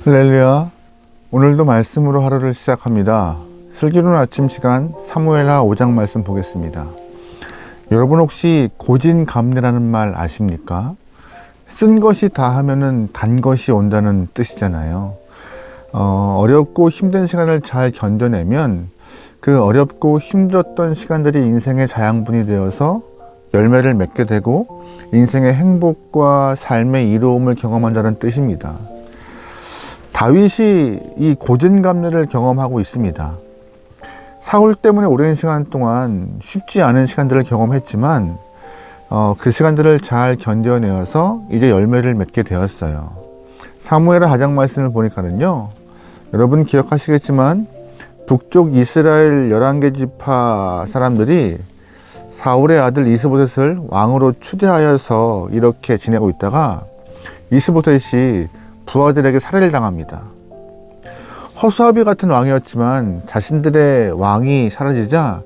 할렐루야. 오늘도 말씀으로 하루를 시작합니다. 슬기로운 아침 시간 사무엘하 5장 말씀 보겠습니다. 여러분 혹시 고진감래라는 말 아십니까? 쓴 것이 다 하면은 단 것이 온다는 뜻이잖아요. 어렵고 힘든 시간을 잘 견뎌내면 그 어렵고 힘들었던 시간들이 인생의 자양분이 되어서 열매를 맺게 되고 인생의 행복과 삶의 이로움을 경험한다는 뜻입니다. 다윗이 이 고진감래를 경험하고 있습니다. 사울 때문에 오랜 시간 동안 쉽지 않은 시간들을 경험했지만 그 시간들을 잘 견뎌내어서 이제 열매를 맺게 되었어요. 사무엘하 4장 말씀을 보니까는요, 여러분 기억하시겠지만 북쪽 이스라엘 11개 지파 사람들이 사울의 아들 이스보셋을 왕으로 추대하여서 이렇게 지내고 있다가 이스보셋이 부하들에게 살해를 당합니다. 허수아비 같은 왕이었지만 자신들의 왕이 사라지자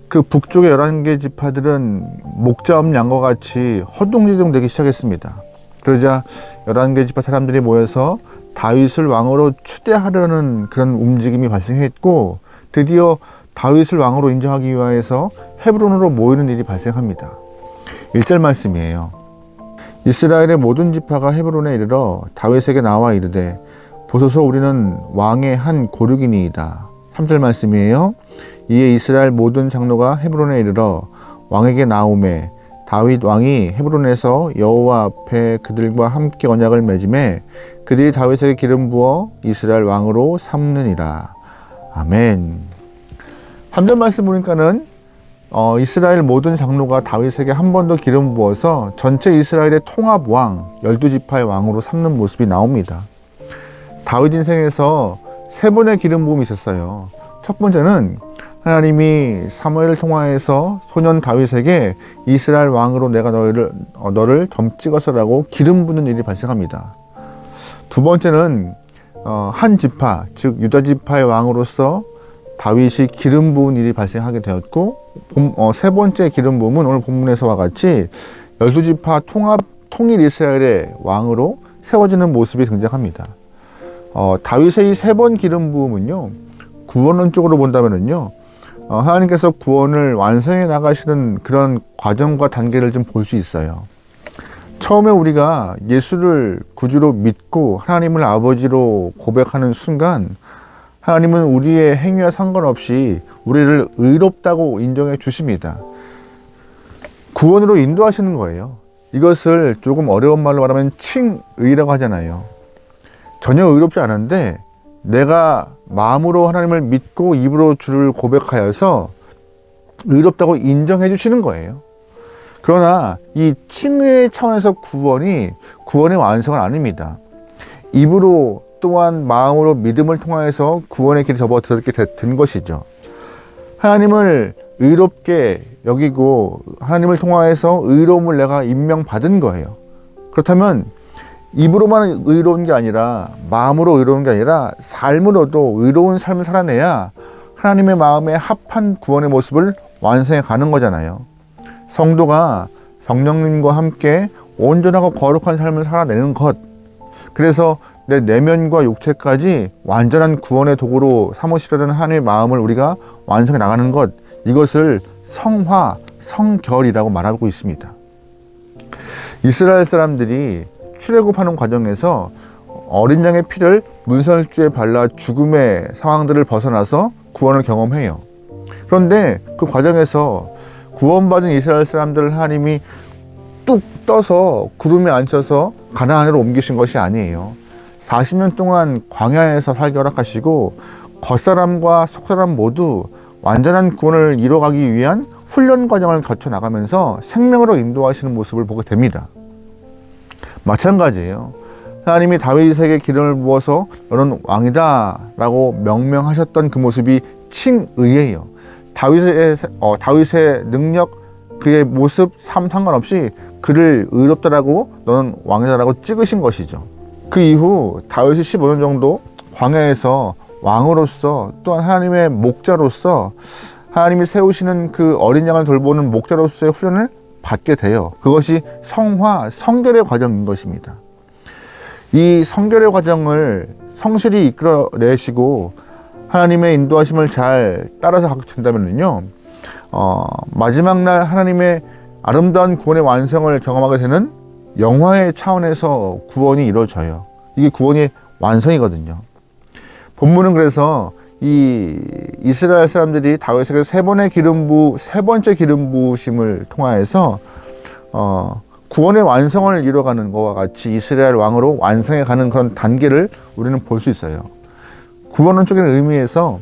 그 북쪽의 11개 지파들은 목자 없는 양과 같이 허둥지둥 되기 시작했습니다. 그러자 11개 지파 사람들이 모여서 다윗을 왕으로 추대하려는 그런 움직임이 발생했고, 드디어 다윗을 왕으로 인정하기 위하여서 헤브론으로 모이는 일이 발생합니다. 1절 말씀이에요. 이스라엘의 모든 지파가 헤브론에 이르러 다윗에게 나와 이르되 보소서 우리는 왕의 한 고륙이니이다. 3절 말씀이에요. 이에 이스라엘 모든 장로가 헤브론에 이르러 왕에게 나오매 다윗 왕이 헤브론에서 여호와 앞에 그들과 함께 언약을 맺음에 그들이 다윗에게 기름 부어 이스라엘 왕으로 삼느니라. 아멘. 3절 말씀 보니까는 이스라엘 모든 장로가 다윗에게 한 번 더 기름 부어서 전체 이스라엘의 통합 왕, 12지파의 왕으로 삼는 모습이 나옵니다. 다윗 인생에서 3번의 기름 부음이 있었어요. 첫 번째는 하나님이 사무엘을 통하여서 소년 다윗에게 이스라엘 왕으로 내가 너를 점 찍어서라고 기름 붓는 일이 발생합니다. 두 번째는 한 지파, 즉 유다 지파의 왕으로서 다윗이 기름 부은 일이 발생하게 되었고, 세 번째 기름 부음은 오늘 본문에서와 같이 12지파 통일 이스라엘의 왕으로 세워지는 모습이 등장합니다. 다윗의 이 3번 기름 부음은요, 구원론적으로 본다면은요, 하나님께서 구원을 완성해 나가시는 그런 과정과 단계를 좀 볼 수 있어요. 처음에 우리가 예수를 구주로 믿고 하나님을 아버지로 고백하는 순간 하나님은 우리의 행위와 상관없이 우리를 의롭다고 인정해 주십니다. 구원으로 인도하시는 거예요. 이것을 조금 어려운 말로 말하면 칭의라고 하잖아요. 전혀 의롭지 않은데 내가 마음으로 하나님을 믿고 입으로 주를 고백하여서 의롭다고 인정해 주시는 거예요. 그러나 이 칭의 차원에서 구원의 완성은 아닙니다. 입으로 또한 마음으로 믿음을 통하여서 구원의 길에 접어들게 된 것이죠. 하나님을 의롭게 여기고 하나님을 통하여서 의로움을 내가 임명받은 거예요. 그렇다면 입으로만 의로운 게 아니라 마음으로 의로운 게 아니라 삶으로도 의로운 삶을 살아내야 하나님의 마음에 합한 구원의 모습을 완성해 가는 거잖아요. 성도가 성령님과 함께 온전하고 거룩한 삶을 살아내는 것, 그래서 내 내면과 육체까지 완전한 구원의 도구로 삼으시려는 하나님의 마음을 우리가 완성해 나가는 것, 이것을 성화, 성결이라고 말하고 있습니다. 이스라엘 사람들이 출애굽하는 과정에서 어린 양의 피를 문설주에 발라 죽음의 상황들을 벗어나서 구원을 경험해요. 그런데 그 과정에서 구원받은 이스라엘 사람들을 하나님이 뚝 떠서 구름에 앉혀서 가나안으로 옮기신 것이 아니에요. 40년 동안 광야에서 살게 허락하시고 겉사람과 속사람 모두 완전한 구원을 이뤄가기 위한 훈련 과정을 거쳐 나가면서 생명으로 인도하시는 모습을 보게 됩니다. 마찬가지예요. 하나님이 다윗에게 기름을 부어서 너는 왕이다 라고 명명하셨던 그 모습이 칭의예요. 다윗의 능력, 그의 모습, 삶 상관없이 그를 의롭다라고 너는 왕이다라고 찍으신 것이죠. 그 이후 다윗이 15년 정도 광야에서 왕으로서 또한 하나님의 목자로서 하나님이 세우시는 그 어린 양을 돌보는 목자로서의 훈련을 받게 돼요. 그것이 성화, 성결의 과정인 것입니다. 이 성결의 과정을 성실히 이끌어내시고 하나님의 인도하심을 잘 따라서 가게 된다면요, 마지막 날 하나님의 아름다운 구원의 완성을 경험하게 되는 영화의 차원에서 구원이 이루어져요. 이게 구원의 완성이거든요. 본문은 그래서 이 이스라엘 사람들이 다윗에게 세 번째 기름 부으심을 통하여서 구원의 완성을 이뤄가는 것과 같이 이스라엘 왕으로 완성해 가는 그런 단계를 우리는 볼 수 있어요. 구원은 쪽의 의미에서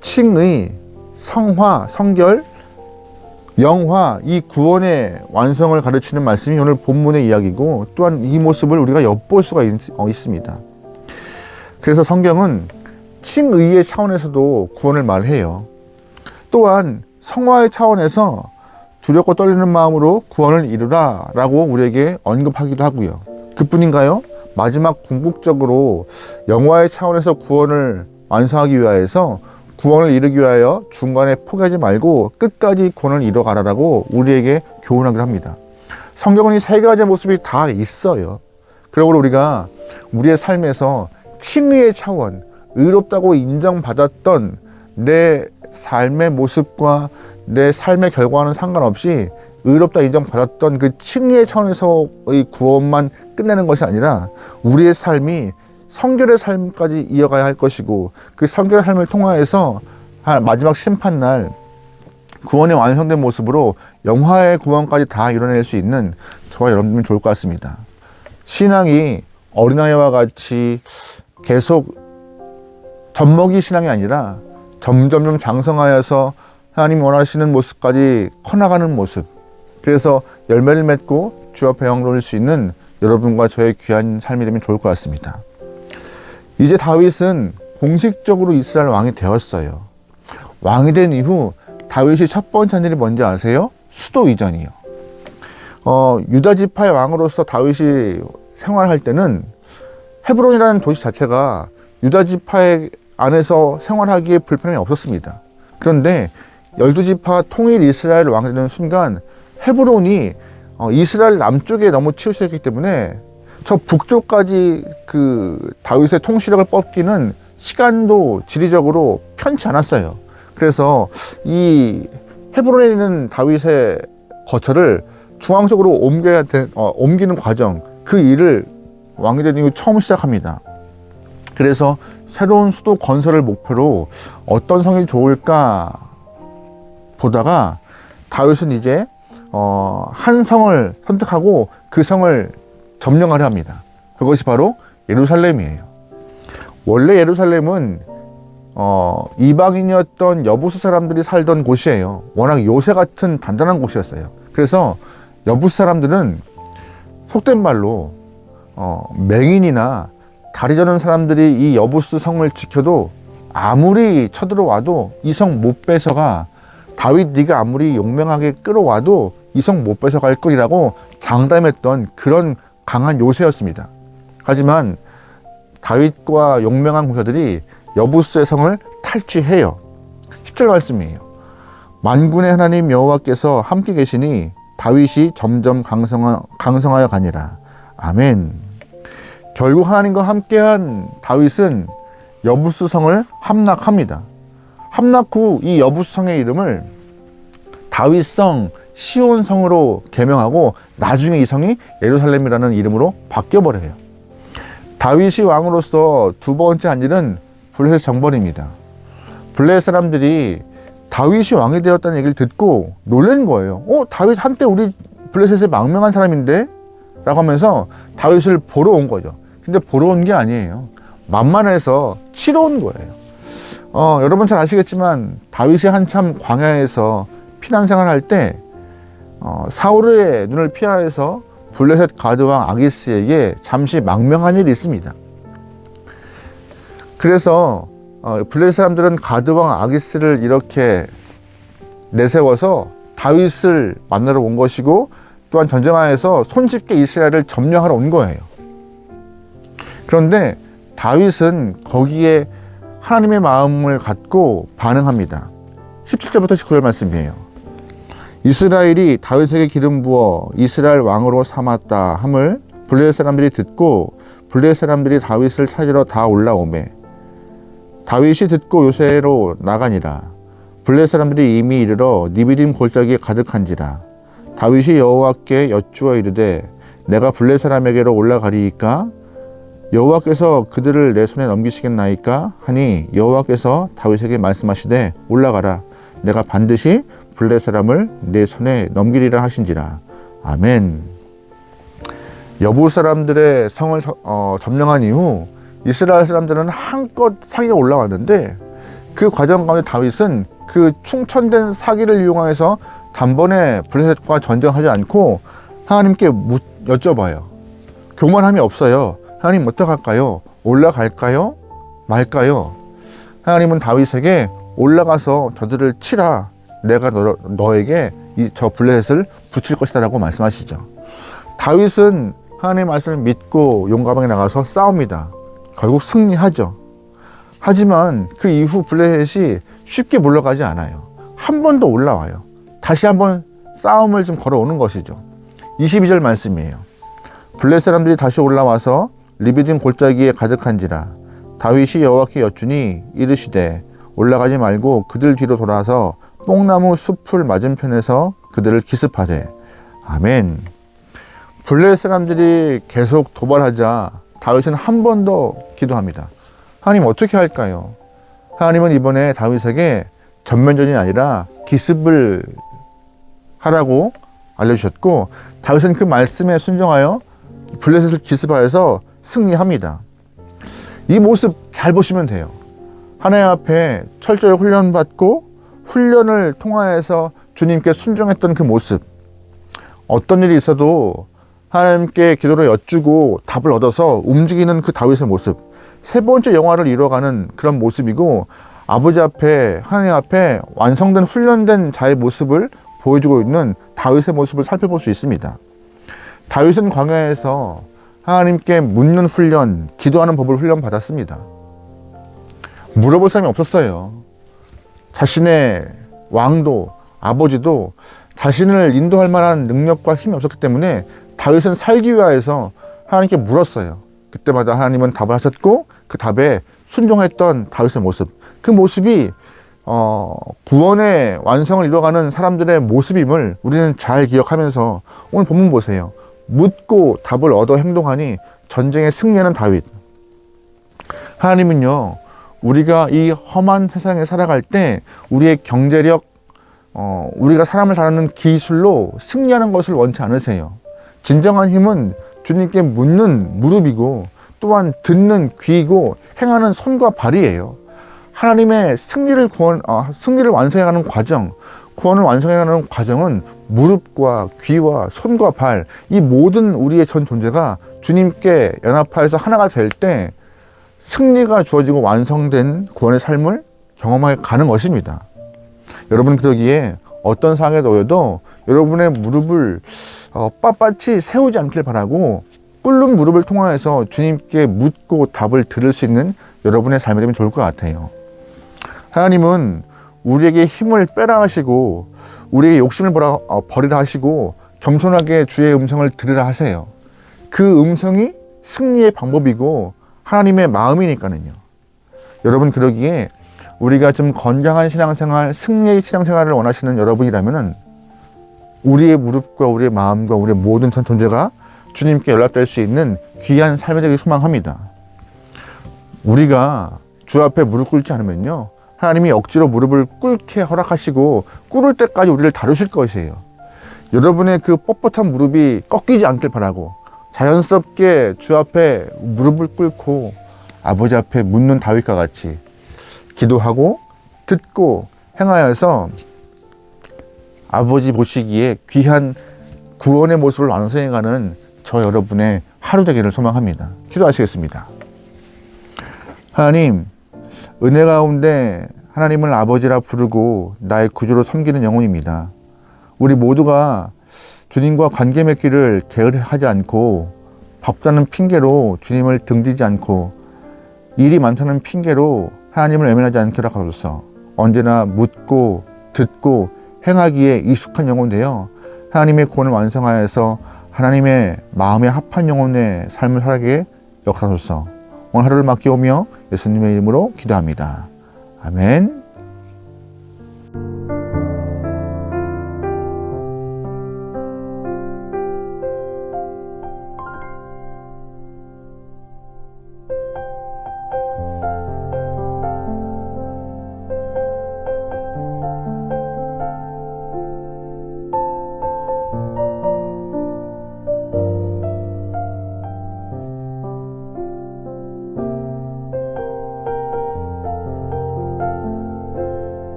칭의, 성화, 성결, 영화, 이 구원의 완성을 가르치는 말씀이 오늘 본문의 이야기고, 또한 이 모습을 우리가 엿볼 수가 있습니다. 그래서 성경은 칭의의 차원에서도 구원을 말해요. 또한 성화의 차원에서 두렵고 떨리는 마음으로 구원을 이루라 라고 우리에게 언급하기도 하고요. 그뿐인가요? 마지막 궁극적으로 영화의 차원에서 구원을 완성하기 위하여서 구원을 이루기 위하여 중간에 포기하지 말고 끝까지 구원을 이뤄가라라고 우리에게 교훈하기도 합니다. 성경은 이 세 가지의 모습이 다 있어요. 그러므로 우리가 우리의 삶에서 칭의의 차원, 의롭다고 인정받았던 내 삶의 모습과 내 삶의 결과와는 상관없이 의롭다 인정받았던 그 칭의의 차원에서의 구원만 끝내는 것이 아니라 우리의 삶이 성결의 삶까지 이어가야 할 것이고, 그 성결의 삶을 통하여서 마지막 심판날 구원의 완성된 모습으로 영화의 구원까지 다 이뤄낼 수 있는 저와 여러분들은 좋을 것 같습니다. 신앙이 어린아이와 같이 계속 젖먹이 신앙이 아니라 점점점 장성하여서 하나님이 원하시는 모습까지 커나가는 모습, 그래서 열매를 맺고 주 앞에 영광 돌릴 수 있는 여러분과 저의 귀한 삶이 되면 좋을 것 같습니다. 이제 다윗은 공식적으로 이스라엘 왕이 되었어요. 왕이 된 이후 다윗이 첫 번째 한 일이 뭔지 아세요? 수도 이전이요. 유다 지파의 왕으로서 다윗이 생활할 때는 헤브론이라는 도시 자체가 유다 지파의 안에서 생활하기에 불편함이 없었습니다. 그런데 12지파 통일 이스라엘 왕이 되는 순간 헤브론이 이스라엘 남쪽에 너무 치우쳐있기 때문에 저 북쪽까지 그 다윗의 통치력을 뻗기는 시간도 지리적으로 편치 않았어요. 그래서 이 헤브론에 있는 다윗의 거처를 중앙쪽으로 옮기는 과정, 그 일을 왕이 된 이후 처음 시작합니다. 그래서 새로운 수도 건설을 목표로 어떤 성이 좋을까 보다가 다윗은 이제 한 성을 선택하고 그 성을 점령하려 합니다. 그것이 바로 예루살렘이에요. 원래 예루살렘은 이방인이었던 여부스 사람들이 살던 곳이에요. 워낙 요새 같은 단단한 곳이었어요. 그래서 여부스 사람들은 속된 말로 맹인이나 다리 저는 사람들이 이 여부스 성을 지켜도 아무리 쳐들어와도 이 성 못 뺏어가, 다윗 네가 아무리 용맹하게 끌어와도 이 성 못 뺏어갈 거리라고 장담했던 그런 강한 요새였습니다. 하지만 다윗과 용맹한 군사들이 여부스의 성을 탈취해요. 10절 말씀이에요. 만군의 하나님 여호와께서 함께 계시니 다윗이 점점 강성하여 가니라. 아멘. 결국 하나님과 함께한 다윗은 여부스 성을 함락합니다. 함락 후 이 여부스 성의 이름을 다윗성 시온성으로 개명하고 나중에 이 성이 예루살렘이라는 이름으로 바뀌어버려요. 다윗이 왕으로서 두 번째 한 일은 블레셋 정벌입니다. 블레셋 사람들이 다윗이 왕이 되었다는 얘기를 듣고 놀란 거예요. 다윗 한때 우리 블레셋에 망명한 사람인데? 라고 하면서 다윗을 보러 온 거죠. 근데 보러 온 게 아니에요. 만만해서 치러 온 거예요. 여러분 잘 아시겠지만 다윗이 한참 광야에서 피난 생활할 때 사울의 눈을 피하여서 블레셋 가드왕 아기스에게 잠시 망명한 일이 있습니다. 그래서 블레셋 사람들은 가드왕 아기스를 이렇게 내세워서 다윗을 만나러 온 것이고, 또한 전쟁하에서 손쉽게 이스라엘을 점령하러 온 거예요. 그런데 다윗은 거기에 하나님의 마음을 갖고 반응합니다. 17절부터 19절 말씀이에요. 이스라엘이 다윗에게 기름 부어 이스라엘 왕으로 삼았다 함을 블레셋 사람들이 듣고 블레셋 사람들이 다윗을 찾으러 다 올라오매 다윗이 듣고 요새로 나가니라. 블레셋 사람들이 이미 이르러 니비딤 골짜기에 가득한지라. 다윗이 여호와께 여쭈어 이르되 내가 블레셋 사람에게로 올라가리이까 여호와께서 그들을 내 손에 넘기시겠나이까 하니 여호와께서 다윗에게 말씀하시되 올라가라. 내가 반드시 블레셋 사람을 내 손에 넘기리라 하신지라. 아멘. 여부 사람들의 성을 점령한 이후 이스라엘 사람들은 한껏 사기가 올라왔는데 그 과정 가운데 다윗은 그 충천된 사기를 이용해서 단번에 블레셋과 전쟁하지 않고 하나님께 여쭤봐요. 교만함이 없어요. 하나님 어떡할까요? 올라갈까요? 말까요? 하나님은 다윗에게 올라가서 저들을 치라. 내가 너에게 저 블레셋을 붙일 것이다 라고 말씀하시죠. 다윗은 하나님의 말씀을 믿고 용감하게 나가서 싸웁니다. 결국 승리하죠. 하지만 그 이후 블레셋이 쉽게 물러가지 않아요. 한 번 더 올라와요. 다시 한번 싸움을 좀 걸어오는 것이죠. 22절 말씀이에요. 블레셋 사람들이 다시 올라와서 리비딤 골짜기에 가득한지라. 다윗이 여호와께 여쭈니 이르시되 올라가지 말고 그들 뒤로 돌아서 뽕나무 숲을 맞은편에서 그들을 기습하되. 아멘. 블레셋 사람들이 계속 도발하자 다윗은 한 번 더 기도합니다. 하나님 어떻게 할까요? 하나님은 이번에 다윗에게 전면전이 아니라 기습을 하라고 알려주셨고 다윗은 그 말씀에 순종하여 블레셋을 기습하여서 승리합니다. 이 모습 잘 보시면 돼요. 하나님 앞에 철저히 훈련받고 훈련을 통하여서 주님께 순종했던 그 모습. 어떤 일이 있어도 하나님께 기도를 여쭈고 답을 얻어서 움직이는 그 다윗의 모습. 세 번째 영화를 이뤄가는 그런 모습이고 아버지 앞에 하나님 앞에 완성된 훈련된 자의 모습을 보여주고 있는 다윗의 모습을 살펴볼 수 있습니다. 다윗은 광야에서 하나님께 묻는 훈련, 기도하는 법을 훈련받았습니다. 물어볼 사람이 없었어요. 자신의 왕도 아버지도 자신을 인도할 만한 능력과 힘이 없었기 때문에 다윗은 살기 위하여서 하나님께 물었어요. 그때마다 하나님은 답을 하셨고 그 답에 순종했던 다윗의 모습, 그 모습이 구원의 완성을 이뤄가는 사람들의 모습임을 우리는 잘 기억하면서 오늘 본문 보세요. 묻고 답을 얻어 행동하니 전쟁에 승리하는 다윗. 하나님은요, 우리가 이 험한 세상에 살아갈 때 우리의 경제력, 우리가 사람을 다루는 기술로 승리하는 것을 원치 않으세요. 진정한 힘은 주님께 묻는 무릎이고 또한 듣는 귀이고 행하는 손과 발이에요. 하나님의 승리를 완성해가는 과정, 구원을 완성해가는 과정은 무릎과 귀와 손과 발, 이 모든 우리의 전 존재가 주님께 연합하여서 하나가 될 때 승리가 주어지고 완성된 구원의 삶을 경험하게 가는 것입니다. 여러분 그러기에 어떤 상황에 놓여도 여러분의 무릎을 빳빳이 세우지 않길 바라고 꿇는 무릎을 통하여서 주님께 묻고 답을 들을 수 있는 여러분의 삶이 되면 좋을 것 같아요. 하나님은 우리에게 힘을 빼라 하시고 우리에게 욕심을 버리라 하시고 겸손하게 주의 음성을 들으라 하세요. 그 음성이 승리의 방법이고 하나님의 마음이니까는요. 여러분 그러기에 우리가 좀 건강한 신앙생활, 승리의 신앙생활을 원하시는 여러분이라면은 우리의 무릎과 우리의 마음과 우리의 모든 전 존재가 주님께 연락될 수 있는 귀한 삶이 되길 소망합니다. 우리가 주 앞에 무릎 꿇지 않으면요, 하나님이 억지로 무릎을 꿇게 허락하시고 꿇을 때까지 우리를 다루실 것이에요. 여러분의 그 뻣뻣한 무릎이 꺾이지 않길 바라고 자연스럽게 주 앞에 무릎을 꿇고 아버지 앞에 묻는 다윗과 같이 기도하고 듣고 행하여서 아버지 보시기에 귀한 구원의 모습을 완성해가는 저 여러분의 하루 되기를 소망합니다. 기도하시겠습니다. 하나님, 은혜 가운데 하나님을 아버지라 부르고 나의 구주로 섬기는 영혼입니다. 우리 모두가 주님과 관계 맺기를 게으르하지 않고 바쁘다는 핑계로 주님을 등지지 않고 일이 많다는 핑계로 하나님을 외면하지 않게 하옵소서. 언제나 묻고 듣고 행하기에 익숙한 영혼 되어 하나님의 구원을 완성하여서 하나님의 마음에 합한 영혼의 삶을 살게 역사소서. 오늘 하루를 맡겨오며 예수님의 이름으로 기도합니다. 아멘.